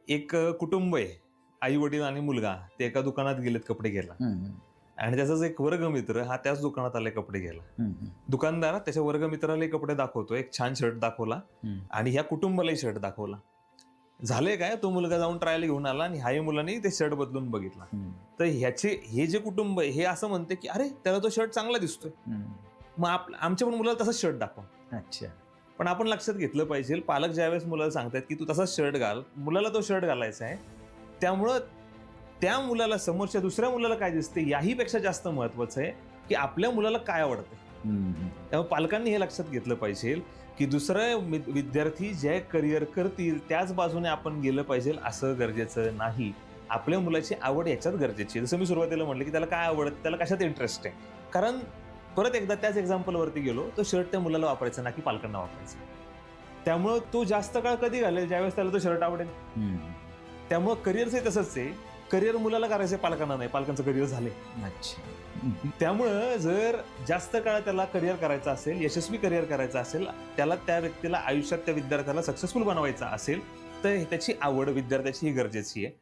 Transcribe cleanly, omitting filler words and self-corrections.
एक कुटुंब आहे, आई वडील आणि मुलगा ते एका दुकानात गेलेत कपडे घ्यायला आणि त्याचाच एक वर्गमित्र हा त्याच दुकानात आलाय कपडे घ्यायला. दुकानदार त्याच्या वर्गमित्राला कपडे दाखवतो, एक छान शर्ट दाखवला आणि ह्या कुटुंबालाही शर्ट दाखवला. झाले काय, तो मुलगा जाऊन ट्रायल घेऊन आला आणि ह्याही मुलांनी ते शर्ट बदलून बघितला. तर हे जे कुटुंब आहे हे असं म्हणते की अरे त्याला तो शर्ट चांगला दिसतोय, मग आमच्या पण मुलाला तसाच शर्ट दाखवा. अच्छा. पण आपण लक्षात घेतलं पाहिजे, पालक ज्यावेळेस मुलाला सांगतात की तू तसाच शर्ट घाल, मुलाला तो शर्ट घालायचा आहे, त्यामुळं त्या मुलाला समोरच्या दुसऱ्या मुलाला काय दिसते याही पेक्षा जास्त महत्वाचं आहे की आपल्या मुलाला काय आवडतं. त्यामुळे पालकांनी हे लक्षात घेतलं पाहिजे की दुसरे विद्यार्थी जे करिअर करतील त्याच बाजूने आपण गेलं पाहिजे असं गरजेचं नाही. आपल्या मुलाची आवड याच्यात गरजेची आहे. जसं मी सुरुवातीला म्हटलं की त्याला काय आवडतं, त्याला कशात इंटरेस्ट आहे. कारण परत एकदा त्याच एक्झाम्पलवरती गेलो, तो शर्ट त्या मुलाला वापरायचा ना की पालकांना वापरायचा. त्यामुळं तो जास्त काळ कधी घालेल, ज्यावेळेस त्याला तो शर्ट आवडेल. त्यामुळं करिअरचे तसंच आहे, करिअर मुलाला करायचं पालकांना नाही, पालकांचं करिअर झाले. अच्छा. त्यामुळं जर जास्त काळ त्याला करिअर करायचं असेल, यशस्वी करिअर करायचं असेल, त्याला त्या व्यक्तीला आयुष्यात त्या विद्यार्थ्याला सक्सेसफुल बनवायचा असेल, तर त्याची आवड विद्यार्थ्याची ही गरजेची आहे.